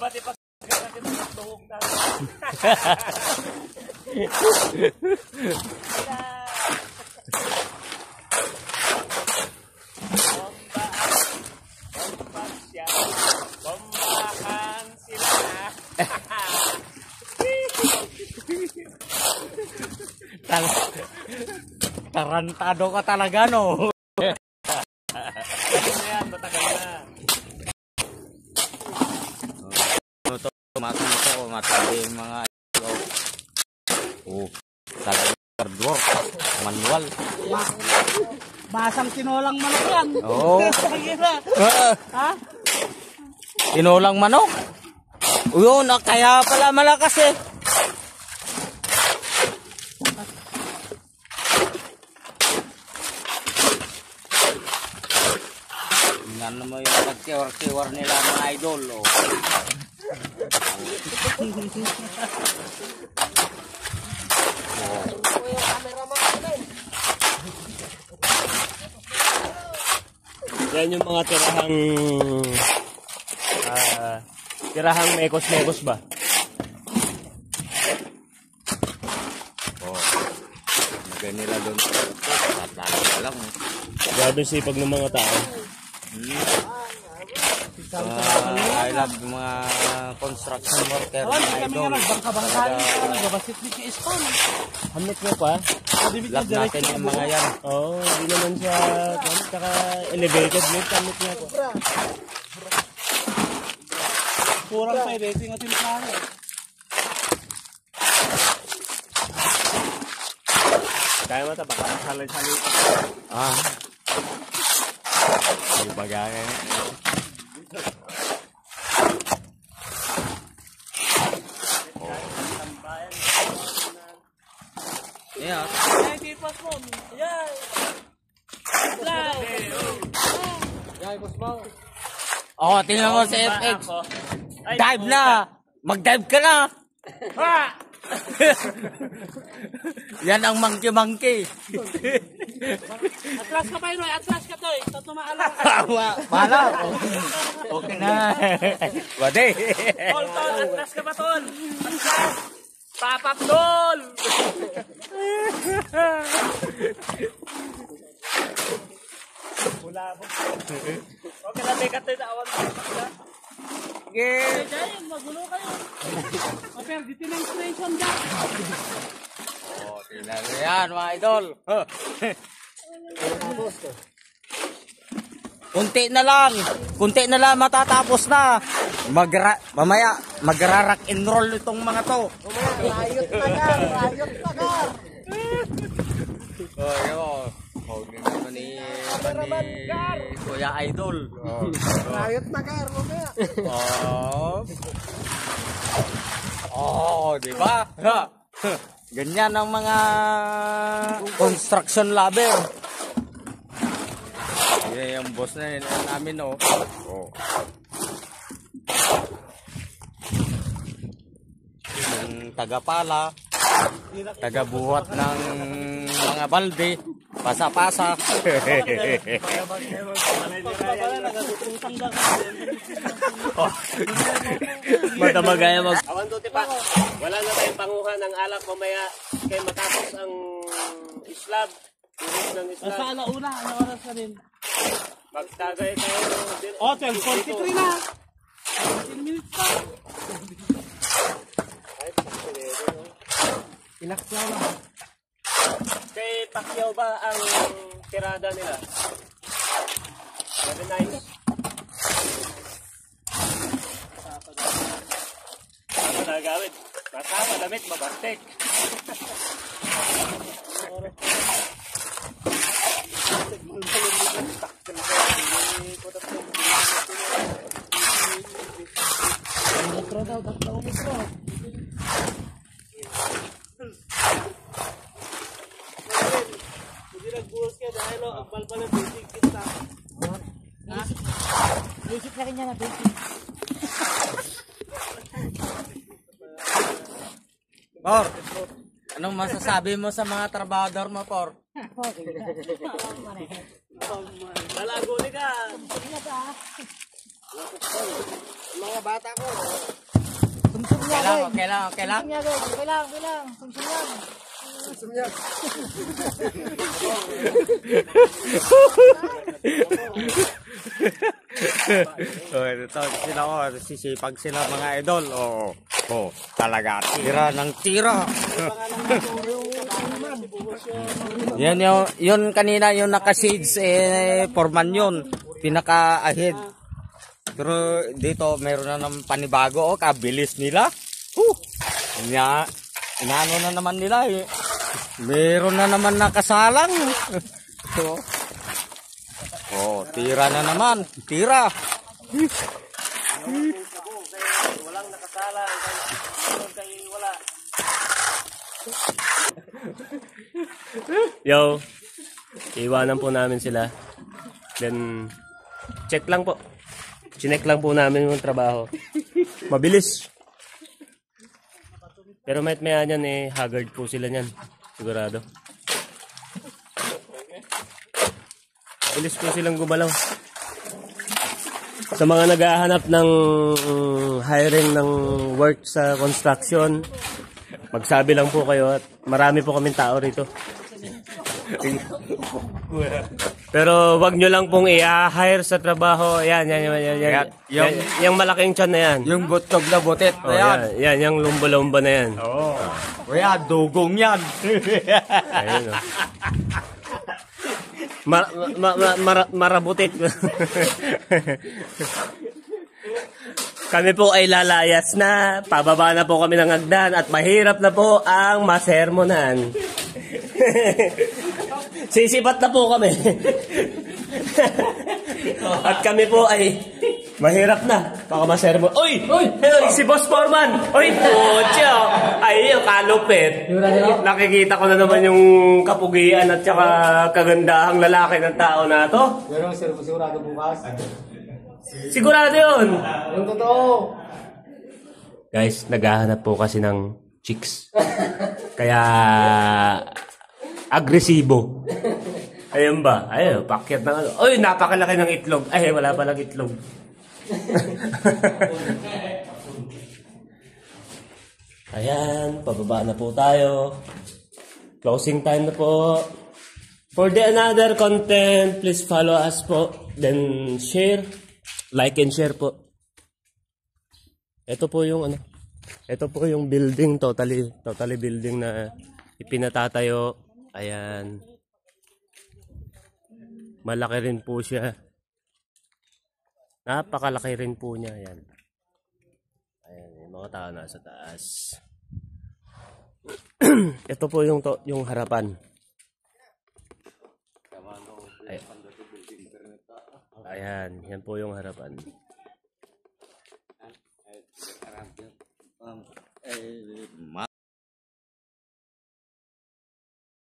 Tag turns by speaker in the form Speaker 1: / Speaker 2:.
Speaker 1: Dapat ipagkakatin ng tuhog na. Bombahan sila.
Speaker 2: Tarantado ka talaga, no?
Speaker 1: Ano yan, matagal na.
Speaker 2: Matabi yung mga talagang hardwork, manual.
Speaker 3: Basang tinolang manok yan.
Speaker 2: Oo.
Speaker 3: Ha?
Speaker 2: Tinolang manok? Yun, kaya pala malakas eh. Tingnan mo yung nagtiwar-tiwar nila mga idol. Oh.
Speaker 1: Yan yung mga tirahang mekos-mekos ba?
Speaker 2: Oh. Magay nila doon. Tatalo ka lang.
Speaker 1: Grabe sipag ng mga tao.
Speaker 2: I love mga construction worker.
Speaker 3: Oh, hindi kami nga nagbangka-bangkain. Nagbabasit ni Kispon.
Speaker 1: Hamit mo pa?
Speaker 2: Love natin yung mga yan.
Speaker 1: Oo, hindi naman siya elevated lift. Hamit niya po.
Speaker 3: Kurang pa rating at tinitahan eh.
Speaker 1: Kaya mo ito, baka salay-salay.
Speaker 2: Yung bagay. Yeah.
Speaker 3: Ay, tipas mo. Yan. Yan, boss mo.
Speaker 2: Oh, tingnan mo sa FX. Dive na. Mag-dive ka na. Yan ang monkey-monkey.
Speaker 3: Atlas ka pa yun, atlas ka to eh. Ito tumaala.
Speaker 2: Mahala. Okay na. Wade.
Speaker 1: Tol, atlas ka ba, Tol? Atlas! Papap, Tol! Wala po. Okay na, may katay na awan mo.
Speaker 3: Okay. Dahil, magulo kayo. Pero, dito na inspiration dyan.
Speaker 2: Oh, tingnan mo yan, mga idol. Kunti na lang matatapos na. Mamaya magra-rock and roll itong mga to.
Speaker 3: Rayot tagar.
Speaker 2: Oh, yo. Oh, naman ni Kuya Idol.
Speaker 3: Rayot tagar, mamaya.
Speaker 2: Di ba? Ganyan ang mga construction lover. Yan yung boss na namin, oh. Yung tagapala, tagabuhat ng mga balde, pasa-pasa.
Speaker 1: Matamagaya mag... Awan doon, pa. Wala na tayong panguha ng alak mamaya kay matapos ang Islam.
Speaker 3: Sa alauna, ano oras ka rin?
Speaker 1: Magtagay tayo.
Speaker 3: 12:43 na. 10 minutes pa. Pinakyaw na.
Speaker 1: Kay Pacquiao ba ang tirada nila? Very nice. Ano na gawin? Masama, damit, mabartek.
Speaker 3: Metro daw, 3 metro. Hindi nagbuhos ka dahil ang balbal ng basic kita. Ha? Basic na rin niya na basic.
Speaker 2: Por, anong masasabi mo sa mga trabahador mo, Por?
Speaker 1: Lalago ni ka.
Speaker 3: Mga bata ko.
Speaker 2: Kailangan. Oh, ito sila sisipag sila mga idol. Talaga tira ng tira. Yun kanina yung naka-shades foreman yun. Pinaka-ahead. Pero dito meron na ng panibago kabilis nila. Inaano na naman nila eh. Meron na naman nakasalang. Tira na naman. Tira.
Speaker 1: Walang nakasala. Kaya wala. Yo. Iwanan po namin sila. Then, check lang po. Chinek lang po namin yung trabaho. Mabilis. Pero maya niyan haggard po sila niyan. Sigurado. Mabilis po silang gumalaw. Sa mga naghahanap ng hiring ng work sa construction, magsabi lang po kayo at marami po kaming tao rito. Pero wag nyo lang pong i-hire sa trabaho. Yan. Yung malaking tiyan na yan.
Speaker 2: Yung butog na butit na yan.
Speaker 1: Yan, yung lumba-lumba na yan.
Speaker 2: Kuya, dugong yan.
Speaker 1: Ayun o. Marabutit. Kami po ay lalayas na. Pababa na po kami ng hagdan at mahirap na po ang masermonan. Sisipat na po kami. At kami po ay mahirap na. Baka masermon. Uy! Si Boss Foreman! Uy, putya! Ay, yung kalupit. Nakikita ko na naman yung kapugian at saka kagandahang lalaki ng tao na to.
Speaker 3: Pero sigurado bukas.
Speaker 1: Sigurado yun!
Speaker 3: Yung totoo.
Speaker 1: Guys, naghahanap po kasi ng chicks. Kaya agresibo. Ayun ba? Ayun, pakyat ng ano. Uy, napakalaki ng itlog. Ay, wala palang itlog. Ayan, pababa na po tayo. Closing time na po. For the another content, please follow us po. Then share. Like and share po. Ito po yung ano. Ito po yung building, totally building na ipinatatayo. Ayan. Malaki rin po siya. Napakalaki rin po niya. Ayan. Ayan, yung mga tao nasa taas. Ito po yung harapan. Ayan, yan po yung harapan.